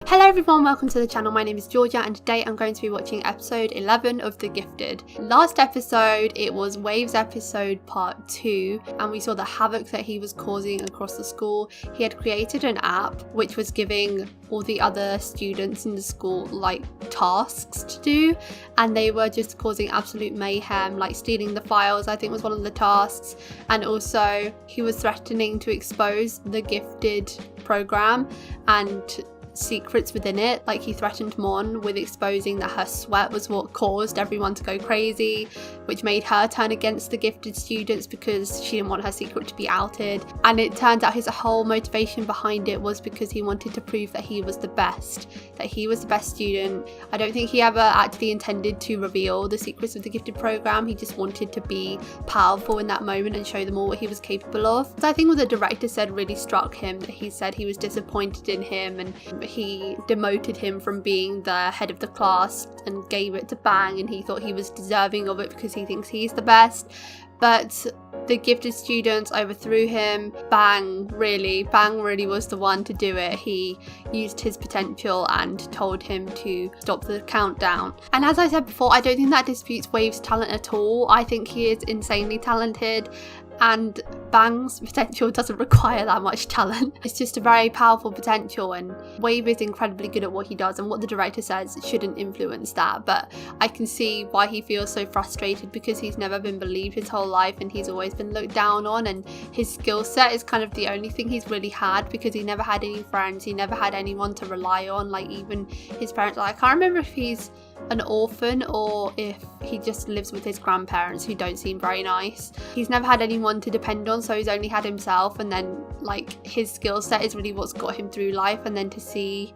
Hello everyone, welcome to the channel. My name is Georgia and today I'm going to be watching episode 11 of The Gifted. Last episode, it was Wave's episode part 2 and we saw the havoc that he was causing across the school. He had created an app which was giving all the other students in the school like tasks to do, and they were just causing absolute mayhem, like stealing the files I think was one of the tasks, and also he was threatening to expose the Gifted program and secrets within it. Like he threatened Mon with exposing that her sweat was what caused everyone to go crazy, which made her turn against the Gifted students because she didn't want her secret to be outed. And it turned out his whole motivation behind it was because he wanted to prove that he was the best student. I don't think he ever actually intended to reveal the secrets of the Gifted program. He just wanted to be powerful in that moment and show them all what he was capable of. So I think what the director said really struck him, that he said he was disappointed in him and he demoted him from being the head of the class and gave it to Bang, and he thought he was deserving of it because he thinks he's the best. But the Gifted students overthrew him. Bang really was the one to do it. He used his potential and told him to stop the countdown. And as I said before, I don't think that disputes Wave's talent at all. I think he is insanely talented, and Bang's potential doesn't require that much talent. It's just a very powerful potential, and Wave is incredibly good at what he does, and what the director says shouldn't influence that. But I can see why he feels so frustrated, because he's never been believed his whole life and he's always been looked down on, and his skill set is kind of the only thing he's really had, because he never had any friends, he never had anyone to rely on, like even his parents. Like, I can't remember if he's an orphan or if he just lives with his grandparents, who don't seem very nice. He's never had anyone to depend on, so he's only had himself, and then like his skill set is really what's got him through life. And then to see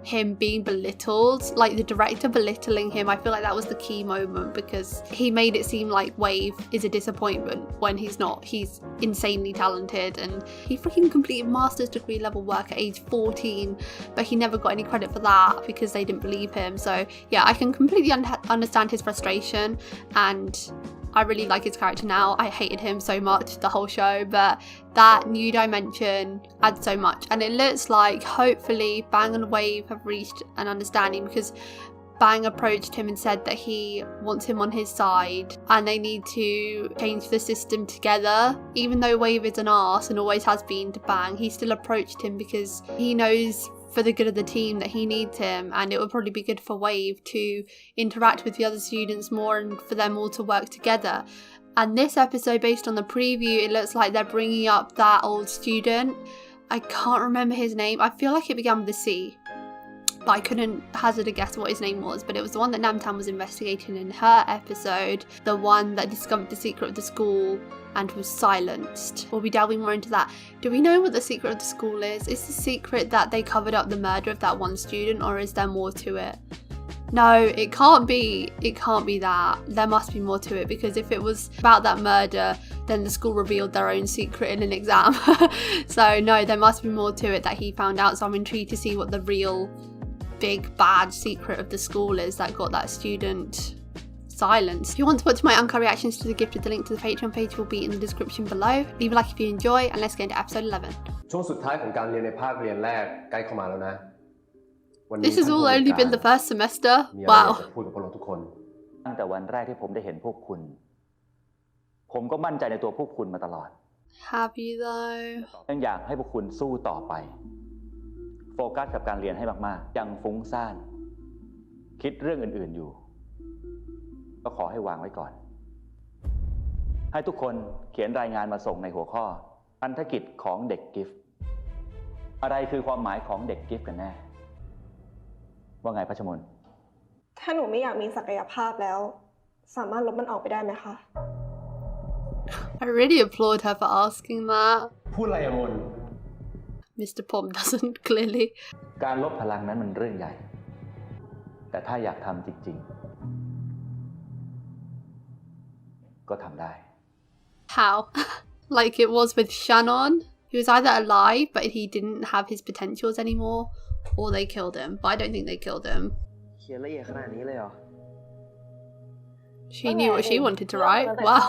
him being belittled, like the director belittling him, I feel like that was the key moment, because he made it seem like Wave is a disappointment when he's not. He's insanely talented, and he freaking completed master's degree level work at age 14, but he never got any credit for that because they didn't believe him. So yeah, I can completely understand his frustration, and I really like his character now. I hated him so much the whole show, but that new dimension adds so much. And it looks like hopefully Bang and Wave have reached an understanding, because Bang approached him and said that he wants him on his side and they need to change the system together. Even though Wave is an arse and always has been to Bang, he still approached him because he knows for the good of the team that he needs him, and it would probably be good for Wave to interact with the other students more and for them all to work together. And this episode, based on the preview, it looks like they're bringing up that old student. I can't remember his name. I feel like it began with a C, but I couldn't hazard a guess what his name was. But it was the one that Namtan was investigating in her episode, the one that discovered the secret of the school and was silenced. We'll be delving more into that. Do we know what the secret of the school is? Is the secret that they covered up the murder of that one student, or is there more to it? No, it can't be that. There must be more to it, because if it was about that murder, then the school revealed their own secret in an exam. So no, there must be more to it that he found out. So I'm intrigued to see what the real big bad secret of the school is that got that student silenced. If you want to watch my uncut reactions to The Gifted, the link to the Patreon page will be in the description below. Leave a like if you enjoy, and let's get into episode 11. ช่วงสุดท้ายของการเรียนในภาคเรียนแรกใกล้เข้ามาแล้วนะ This has all only been the first semester. Wow. พูดกับพวกเราทุกคน ตั้งแต่วันแรกที่ผมได้เห็นพวกคุณผมก็มั่นใจในตัวพวกคุณมาตลอด Happy though. ยังอยากให้พวกคุณสู้ต่อไปโฟกัสกับการเรียนให้มากๆยังฟุ้งซ่านคิดเรื่องอื่นๆอยู่ก็ขอให้วางไว้ก่อนให้ทุกคนเขียนรายงานมาส่งในหัวข้อพันธกิจของเด็กกิฟต์อะไรคือความหมายของเด็กกิฟต์กันแน่ว่าไงพัชมนถ้าหนูไม่อยากมีศักยภาพแล้วสามารถลบมันออกไปได้ไหมคะ I really applaud her for asking that. พูดอะไรอะมน Mr. POM doesn't clearly. การลบพลังนั้นมันเรื่องใหญ่แต่ถ้าอยากทำจริงๆก็ทำได้ How? Like it was with Shannon. He was either alive but he didn't have his potentials anymore, or they killed him. But I don't think they killed him. เขียนละเอียดขนาดนี้เลยเหรอ She knew what she wanted to write. Wow.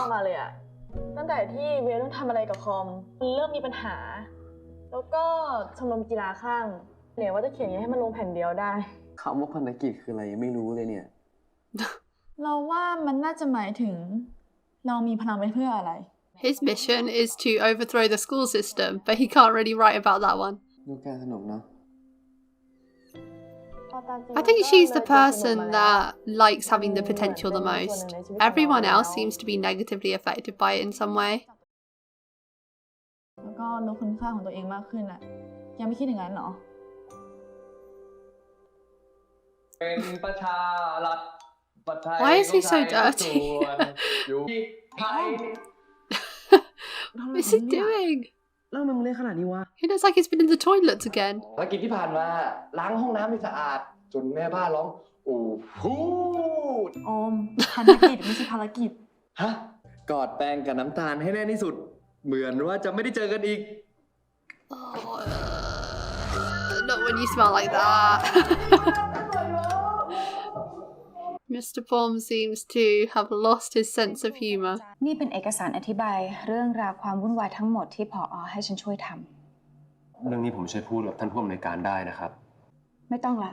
ตั้งแต่ที่เวลต้องทำอะไรกับคอมเริ่มมีปัญหาแล้วก็ชมรมกีฬาข้าง เนี่ยว่าจะเขียนอย่างนี้ให้มันลงแผ่นเดียวได้ คำว่าพันธกิจคืออะไรไม่รู้เลยเนี่ย เราว่ามันน่าจะหมายถึงเรามีพลังไปเพื่ออะไร His mission is to overthrow the school system, but he can't really write about that one. ดูการสนุกเนาะ I think she's the person that likes having the potential the most. Everyone else seems to be negatively affected by it in some way. แล้วก็รู้คุณค่าของตัวเองมากขึ้นอะยังไม่คิดอย่างนั้นเหรอ เป็นประชารัฐประเทศ Why is he so ของไทย dirty? อยู่ที่ไทย What is he doing? แล้วมึงเล่นขนาดนี้วะ He looks like he's been in the toilets again. ภารกิจที่ผ่านมาล้างห้องน้ำให้สะอาด จนแม่บ้านร้องโอ้พูด โอมพันธกิจไม่ใช่ภารกิจ ฮะ กอดแป้งกับน้ำตาลให้แน่นที่สุด เหมือนว่าจะไม่ได้เจอกันอีก Oh, not when you smell like that. Mr. POM seems to have lost his sense of humour. นี่เป็นเอกสารอธิบายเรื่องราวความวุ่นวายทั้งหมดที่ผอ.ให้ฉันช่วยทำ เรื่องนี้ผมช่วยพูดกับท่านผู้อำนวยการได้นะครับ ไม่ต้องละ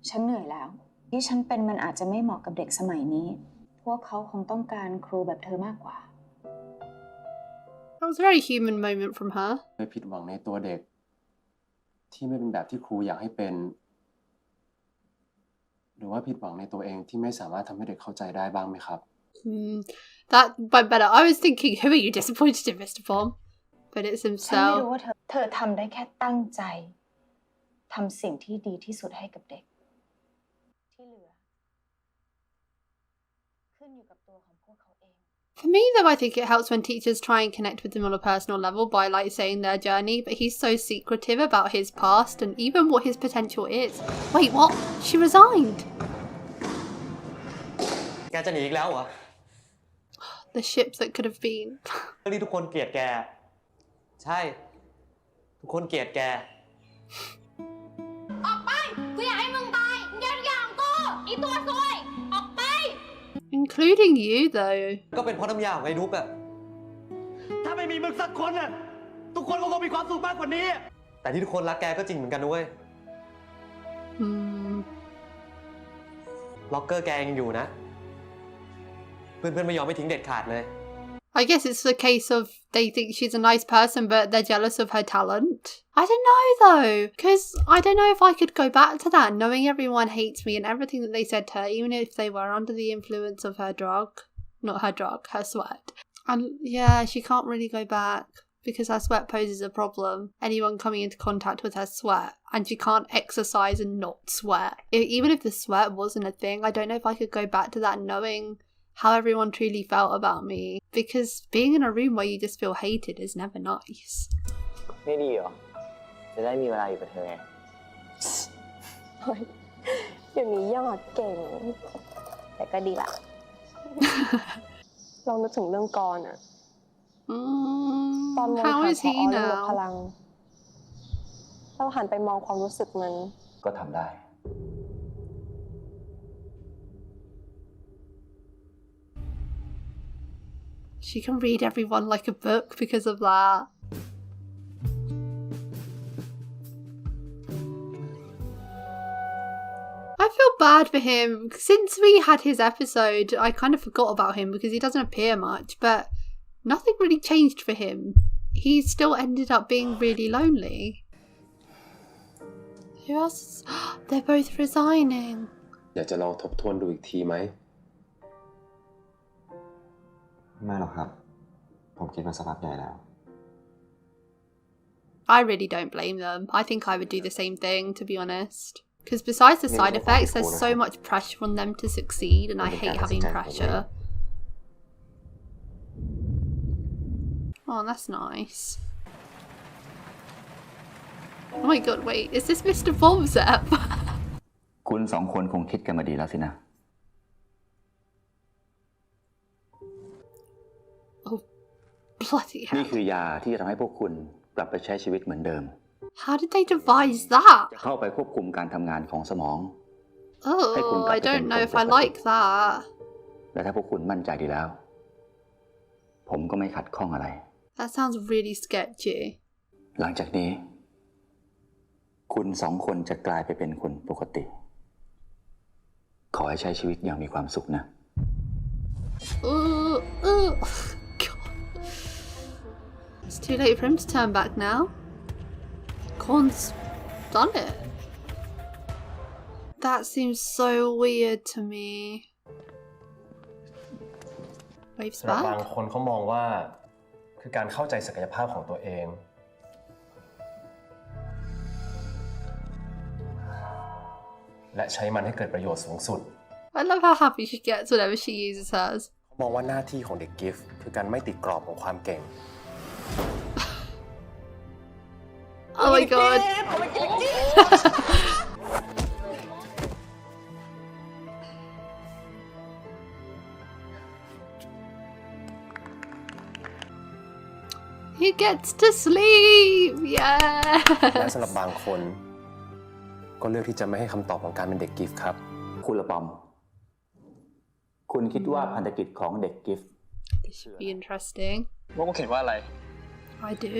ฉันเหนื่อยแล้ว ที่ฉันเป็นมันอาจจะไม่เหมาะกับเด็กสมัยนี้ พวกเขาคงต้องการครูแบบเธอมากกว่า That was a very human moment from her. เคยผิดหวังในตัวเด็ก ที่ไม่เป็นแบบที่ครูอยากให้เป็น หรือว่าผิดหวังในตัวเองที่ไม่สามารถทำให้เด็กเข้าใจได้บ้างไหมครับ That went better. I was thinking, who are you disappointed in, Mr. POM? But it's ฉันไม่ himself. รู้ว่าเธอทำได้แค่ตั้งใจทำสิ่งที่ดีที่สุดให้กับเด็ก ที่เหลือ ขึ้นอยู่กับตัวของพวกเขาเอง For me, though, I think it helps when teachers try and connect with them on a personal level by, like, saying their journey, but he's so secretive about his past and even what his potential is. Wait, what? She resigned? แกจะหนีอีกแล้วเหรอ The ships that could have been. เรื่องที่ทุกคนเกลียดแก ใช่ ทุกคนเกลียดแก ออกไปกูอยากให้มึงตายมึงอย่าอย่างกูอีตัวซวยออกไป Including you, though. ก็เป็นเพราะน้ำยาของไอ้นุ๊กอะถ้าไม่มีมึงสักคนน่ะทุกคนก็คงมีความสุขมากกว่านี้ แต่ที่ทุกคนรักแกก็จริงเหมือนกันนะเว้ย ล็อกเกอร์แกยังอยู่นะ เพื่อนๆไม่ยอมไม่ทิ้งเด็ดขาดเลย I guess it's the case of they think she's a nice person, but they're jealous of her talent. I don't know, though, because I don't know if I could go back to that, knowing everyone hates me and everything that they said to her, even if they were under the influence of her drug. Not her drug, her sweat. And yeah, she can't really go back because her sweat poses a problem. Anyone coming into contact with her sweat, and she can't exercise and not sweat. Even if the sweat wasn't a thing, I don't know if I could go back to that knowing how everyone truly felt about me, because being in a room where you just feel hated is never nice. ไม่ดีเหรอ จะได้มีเวลาอยู่กับเธอไง เดี๋ยวนี้ยอดเก่ง แต่ก็ดีละ ลองนึกถึงเรื่องกรอะตอนมอง How หา is พอ he เรื่องลดพ now? ลัง เราหันไปมองความรู้สึกมัน ก็ทำได้ She can read everyone like a book because of that. I feel bad for him. Since we had his episode, I kind of forgot about him because he doesn't appear much, but nothing really changed for him. He still ended up being really lonely. Who else? They're both resigning. อยากจะลองทบทวนดูอีกทีไหม ไม่หรอกครับ ผมคิดว่าสภาพใหญ่แล้ว I really don't blame them. I think I would do the same thing, to be honest. Because besides the side effects, there's so much pressure on them to succeed, and I hate having pressure. Oh, that's nice. Oh my god, wait, is this Mr. Bob's app? คุณสองคนคงคิดกันมาดีแล้วสินะ Oh, bloody นี่ hell. คือยาที่จะทำให้พวกคุณกลับไปใช้ชีวิตเหมือนเดิม How did they devise that? จะเข้าไปควบคุมการทำงานของสมอง Oh, I don't know if I like that. และถ้าพวกคุณมั่นใจดีแล้ว ผมก็ไม่ขัดข้องอะไร That sounds really sketchy. หลังจากนี้ คุณสองคนจะกลายไปเป็นคนปกติ ขอให้ใช้ชีวิตอย่างมีความสุขนะ God. It's too late for him to turn back now. Korn's done it. That seems so weird to me. Waves สำหรับบาง back. คนเขามองว่าคือการเข้าใจศักยภาพของตัวเองและใช้มันให้เกิดประโยชน์สูงสุด I love how happy she gets whenever she uses hers. มองว่าหน้าที่ของเด็กกิฟต์คือการไม่ติดกรอบของความเก่ง Oh my god. He gets to sleep. Yeah. และสำหรับบางคนก็เลือกที่จะไม่ให้คำตอบของการเป็นเด็กกิฟต์ครับ คุณละปอม คุณคิดว่าพันธกิจของเด็กกิฟต์ This should be interesting. ว่ากูเขียนว่าอะไร I do.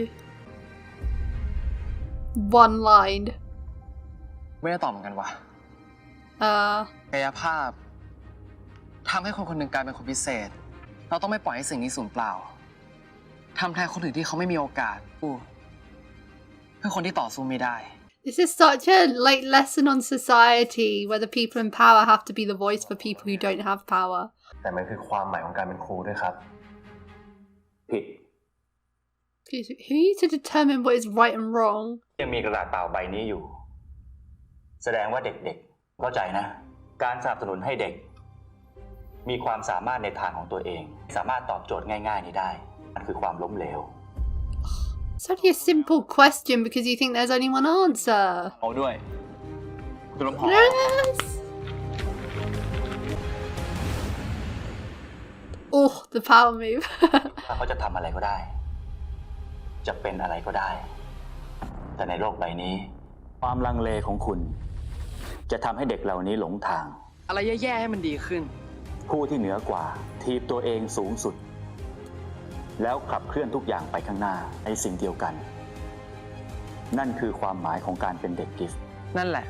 One line. ไม่ได้ตอบเหมือนกันวะกายภาพทำให้คนคนหนึ่งกลายเป็นคนพิเศษเราต้องไม่ปล่อยให้สิ่งนี้สูญเปล่าทำแทนคนอื่นที่เขาไม่มีโอกาสเพื่อคนที่ต่อสู้ไม่ได้ This is such a lesson on society where the people in power have to be the voice for people who don't have power. แต่มันคือความหมายของการเป็นครูด้วยครับ ผิด Who are you to determine what is right and wrong? ยังมีกระดาษเปล่าใบนี้อยู่ แสดงว่าเด็กๆเข้าใจนะ การสนับสนุนให้เด็ก มีความสามารถในทางของตัวเอง สามารถตอบโจทย์ง่ายๆนี้ได้มันคือความล้มเหลว It's only a simple question because you think there's only one answer. เอาด้วยคุณล้มหอ Yes! Oh, the power move. ถ้าเขาจะทำอะไรก็ได้ จะเป็นอะไรก็ได้ แต่ในโลกใบนี้ ความลังเลของคุณ จะทำให้เด็กเหล่านี้หลงทาง อะไรแย่ๆให้มันดีขึ้น ผู้ที่เหนือกว่าทีบตัวเองสูงสุด แล้วขับเคลื่อนทุกอย่างไปข้างหน้าในสิ่งเดียวกัน นั่นคือความหมายของการเป็นเด็กกิฟต์ นั่นแหละ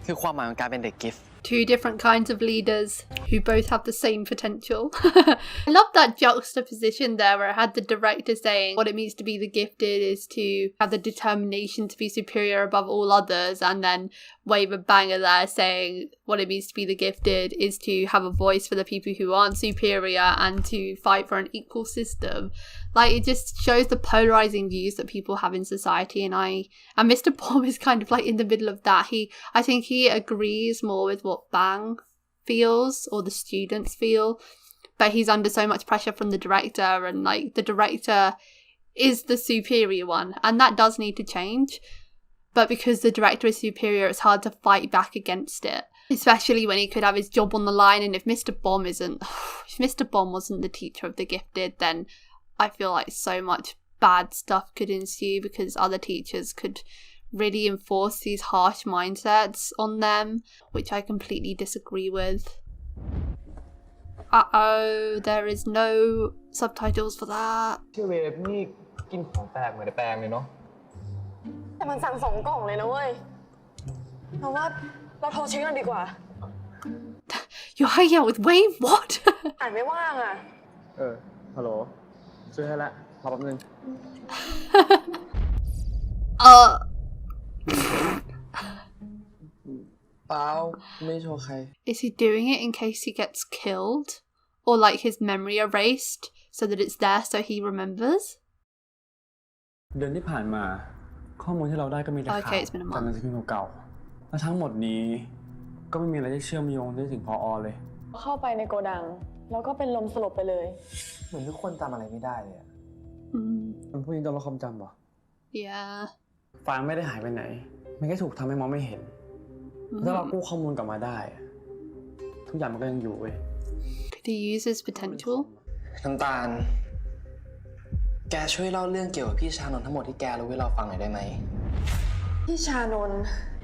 คือความหมายของการเป็นเด็กกิฟต์ Two different kinds of leaders who both have the same potential. I love that juxtaposition there where I had the director saying what it means to be the gifted is to have the determination to be superior above all others, and then Wave a banger there saying what it means to be the gifted is to have a voice for the people who aren't superior and to fight for an equal system. Like, it just shows the polarizing views that people have in society, and Mr. POM is kind of like in the middle of that. I think he agrees more with what Bang feels, or the students feel, but he's under so much pressure from the director, and like the director is the superior one, and that does need to change. But because the director is superior, it's hard to fight back against it, especially when he could have his job on the line. And if Mr. Bomb wasn't the teacher of the gifted, then I feel like so much bad stuff could ensue, because other teachers could really enforce these harsh mindsets on them, which I completely disagree with. Uh-oh, there is no subtitles for that. ชื่อเวฟนี่กินของแปลกเหมือนในแปลงเลยเนาะ แต่มันสั่ง2 กล่องเลยนะเว้ยเพราะว่าเราโทรเช็คกันดีกว่า You're hanging out with Wave? What? อ่านไม่ว่างอ่ะ ฮัลโหลซื้อให้ละรอแป๊บนึง เปล่าไม่โชว์ใคร Is he doing it in case he gets killed? Or like his memory erased so that it's there so he remembers? เดือนที่ผ่านมาข้อมูลที่เราได้ก็มีแต่ข่าว Okay, it's been a จากหนัง month. สือพิมพ์เก่าๆและทั้งหมดนี้ก็ไม่มีอะไรที่เชื่อมโยงได้ถึงพอเลย เข้าไปในโกดังแล้วก็เป็นลมสลบไปเลย เหมือนทุกคนจำอะไรไม่ได้เลย Mm, มันพูดจริงต้องลดความจำเหรอ yeah. ฟางไม่ได้หายไปไหน มันแค่ถูกทำให้มองไม่เห็น ถ้าเรากู้ข้อมูลกลับมาได้ทุกอย่างมันก็ยังอยู่เว้ย Could he use his potential? น้ำตาล แกช่วยเล่าเรื่องเกี่ยวกับพี่ชานนท์ทั้งหมดที่แกรู้ให้เราฟังหน่อยได้ไหม พี่ชานนท์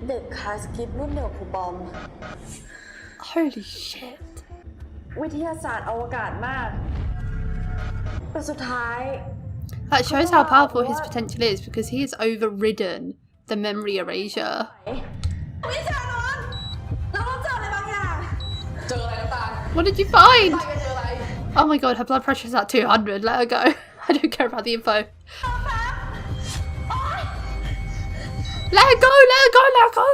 เด็กคลาสกิฟรุ่นเดียวกับครูบอม Holy shit. วิทยาศาสตร์อวกาศมากแต่สุดท้าย That shows how powerful his potential is, because he is overridden the memory erasure. วิชานนท์เราต้องเจออะไรบางอย่าง เจออะไรน้ำตาล What did you find? ตายกันเจออะไร Oh my god, her blood pressure's at 200. Let her go. I don't care about the info. Let her go, let her go, let her go.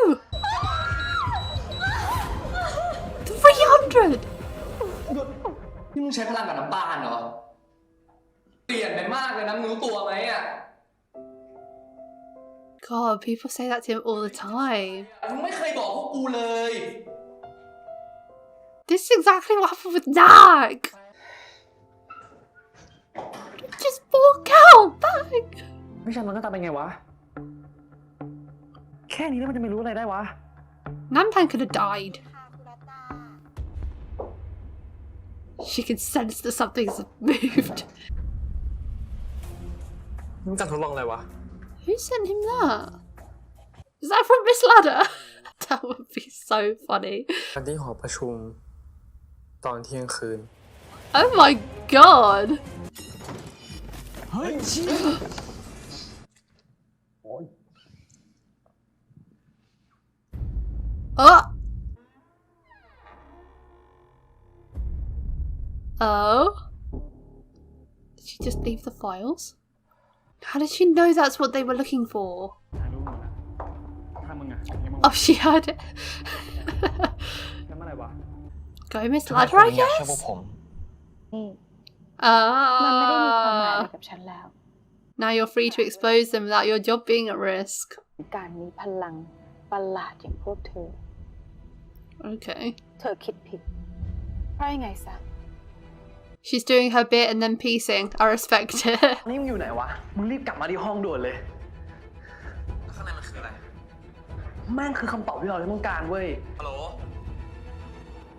300. นี่มึงใช้พลังกับน้ำตาลเหรอ เปลี่ยนไปมากเลยนะมึงรู้ตัวไหมอ่ะ God, people say that to him all the time. มึงไม่เคยบอกพวกกูเลย This is exactly what happened with Dak. Just walk out back. วิชามันก็ตามเป็นไงวะ แค่นี้แล้วมันจะไม่รู้อะไรได้วะ Namtan could have died. She can sense that something's moved. มันการทดลองอะไรวะ Who sent him that? Is that from Miss Ladda? That would be so funny. วันที่หอประชุมตอนเที่ยงคืน Oh my god. เฮ้ยชี้ Oh. Oh. Did she just leave the files? How did she know that's what they were looking for? Oh, she heard it. Go, Miss Ladda, I guess. นี่มันไม่ได้มีความหมายอะไรกับฉันแล้ว Now you're free to expose them without your job being at risk. การมีพลังประหลาดอย่างพวกเธอ Okay. เธอคิดผิดเพราะยังไงซะ She's doing her bit and then piecing. I respect it. นี่มึงอยู่ไหนวะ มึงรีบกลับมาที่ห้องด่วนเลย ข้างในมันคืออะไร แม่งคือคำตอบที่เราต้องการเว้ย ฮัลโหล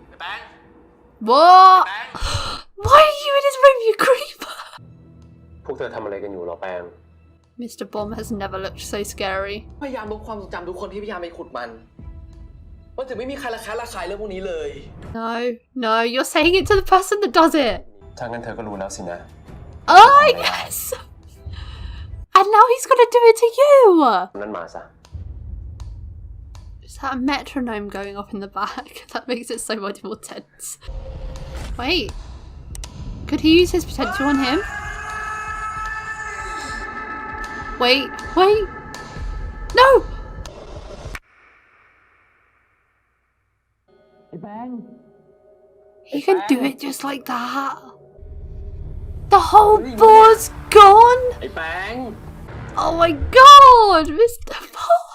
ไอ้แบงค์ What? Why are you in his room, you creeper? พวกเธอทำอะไรกันอยู่หรอแปง Mr. Bomb has never looked so scary. พยายามลบความทรงจำทุกคนที่พยายามไปขุดมันว่าถึงไม่มีใครระแคะระคายเรื่องพวกนี้เลย No, no, you're saying it to the person that does it. ถ้างั้นเธอก็รู้แล้วสินะ Oh, yes! And now he's gonna do it to you! นั่นมาซะ Is that a metronome going off in the back? That makes it so much more tense. Wait. Could he use his potential on him? Wait, wait! No! He can do it just like that. The whole board's gone! ไอ้แบงค์ Oh my god, Mr. Paul!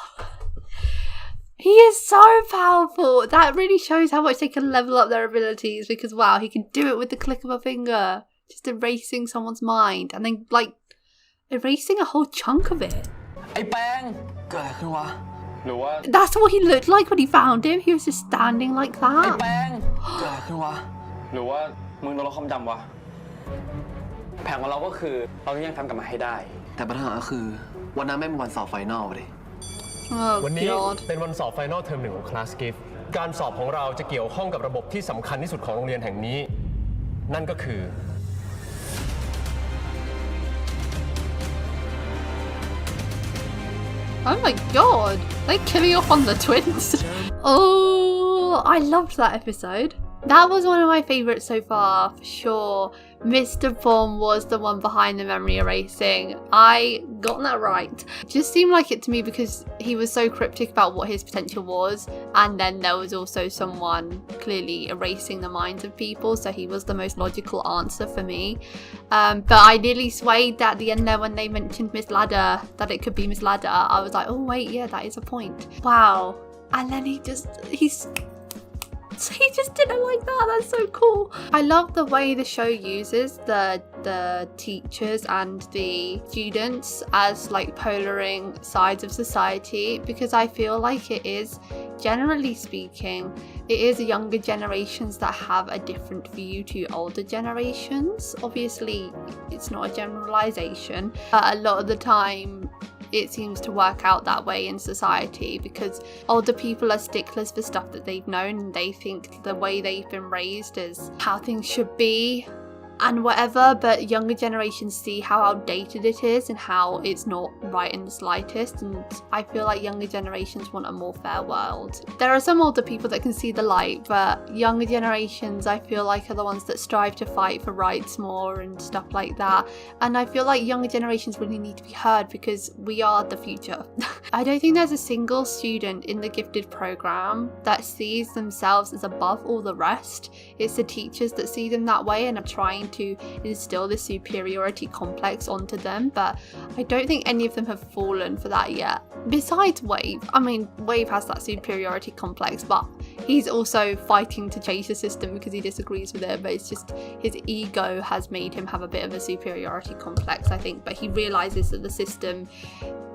He is so powerful. That really shows how much they can level up their abilities because wow, he can do it with the click of a finger. Just erasing someone's mind and then like erasing a whole chunk of it. ไอ้แบงค์เกิดอะไรขึ้นวะ หรือว่า That's what he looked like when he found him. He was just standing like ไอ้ that. แบงค์เกิดอะไรขึ้นวะ หรือว่ามึงโดนลดความจำวะ แผนของเราก็คือเราต้องยังทำกลับมาให้ได้ แต่ปัญหาก็คือวันนั้นไม่เป็นวันสอบไฟนอลเลย Oh วันนี้ god. เป็นวันสอบไฟนอลเทอม 1ของคลาสกิฟต์การสอบของเราจะเกี่ยวข้องกับระบบที่สำคัญที่สุดของโรงเรียนแห่งนี้ นั่นก็คือ Oh my god. They're killing off on the twins. Oh, I loved that episode. That was one of my favourites so far, for sure. Mr. Bomb was the one behind the memory erasing. I got that right. It just seemed like it to me because he was so cryptic about what his potential was, and then there was also someone clearly erasing the minds of people, so he was the most logical answer for me. But I nearly swayed at the end there when they mentioned Miss Ladda, that it could be Miss Ladda. I was like, oh wait, yeah, that is a point. Wow. And then he just did it like that. That's so cool. I love the way the show uses the teachers and the students as like polaring sides of society, because I feel like it is, generally speaking, it is younger generations that have a different view to older generations. Obviously, it's not a generalization, but a lot of the time it seems to work out that way in society because older people are sticklers for stuff that they've known and they think the way they've been raised is how things should be. and whatever, but younger generations see how outdated it is and how it's not right in the slightest, and I feel like younger generations want a more fair world. There are some older people that can see the light, but younger generations I feel like are the ones that strive to fight for rights more and stuff like that, and I feel like younger generations really need to be heard because we are the future. I don't think there's a single student in the gifted program that sees themselves as above all the rest. It's the teachers that see them that way and are trying to instill this superiority complex onto them, but I don't think any of them have fallen for that yet. Besides Wave. I mean, Wave has that superiority complex, but he's also fighting to change the system because he disagrees with it, but it's just his ego has made him have a bit of a superiority complex, I think, but he realizes that the system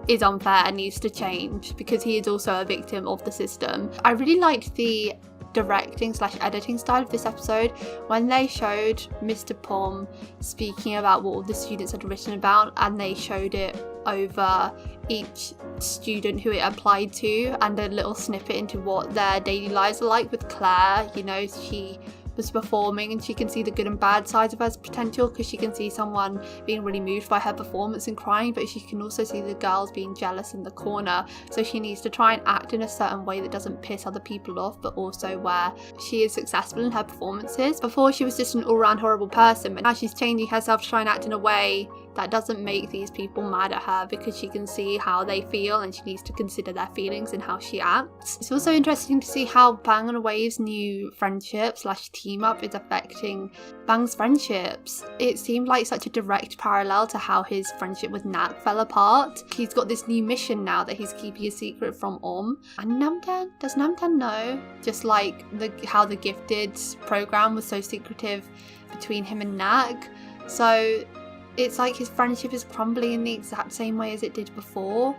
is unfair and needs to change because he is also a victim of the system. I really liked the directing / editing style of this episode when they showed Mr. POM speaking about what all the students had written about, and they showed it over each student who it applied to and a little snippet into what their daily lives are like. With Claire, you know, she was performing and she can see the good and bad sides of her potential because she can see someone being really moved by her performance and crying, but she can also see the girls being jealous in the corner, so she needs to try and act in a certain way that doesn't piss other people off, but also where she is successful in her performances. Before she was just an all-round horrible person, but now she's changing herself to try and act in a way that doesn't make these people mad at her because she can see how they feel and she needs to consider their feelings and how she acts. It's also interesting to see how Bang and Wave's new friendship / team up is affecting Bang's friendships. It seemed like such a direct parallel to how his friendship with Nat fell apart. He's got this new mission now that he's keeping a secret from and Namdan. Does Namdan know? Just like how the gifted program was so secretive between him and Nag. So it's like his friendship is crumbling in the exact same way as it did before,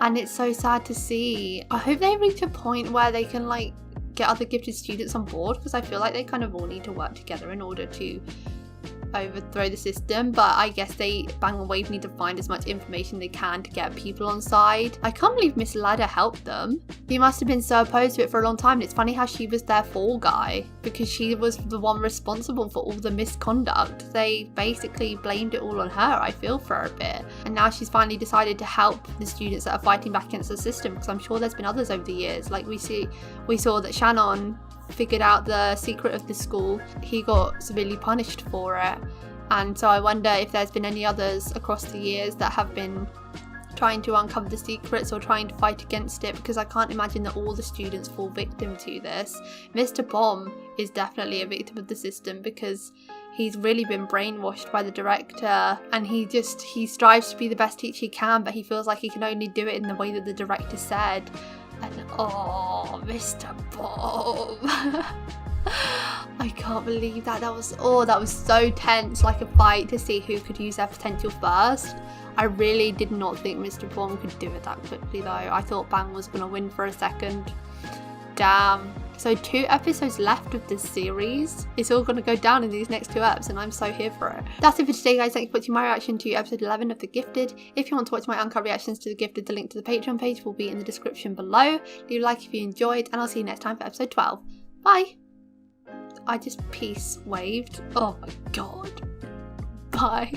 and it's so sad to see. I hope they reach a point where they can like get other gifted students on board, because I feel like they kind of all need to work together in order to overthrow the system, but I guess Bang and Wave need to find as much information they can to get people on side. I can't believe Miss Ladda helped them. He must have been so opposed to it for a long time, and it's funny how she was their fall guy because she was the one responsible for all the misconduct. They basically blamed it all on her. I feel for her a bit, and now she's finally decided to help the students that are fighting back against the system, because I'm sure there's been others over the years. Like we saw that Shannon figured out the secret of the school. He got severely punished for it, and so I wonder if there's been any others across the years that have been trying to uncover the secrets or trying to fight against it, because I can't imagine that all the students fall victim to this. Mr. POM is definitely a victim of the system because he's really been brainwashed by the director, and he strives to be the best teacher he can, but he feels like he can only do it in the way that the director said. And oh, Mr. POM. I can't believe that. That was so tense, like a fight to see who could use their potential first. I really did not think Mr. POM could do it that quickly though. I thought Bang was going to win for a second. Damn. So 2 episodes left of this series. It's all going to go down in these next 2 eps, and I'm so here for it. That's it for today, guys. Thank you for watching my reaction to episode 11 of The Gifted. If you want to watch my uncut reactions to The Gifted, the link to the Patreon page will be in the description below. Leave a like if you enjoyed, and I'll see you next time for episode 12. Bye! I just peace waved. Oh my god. Bye.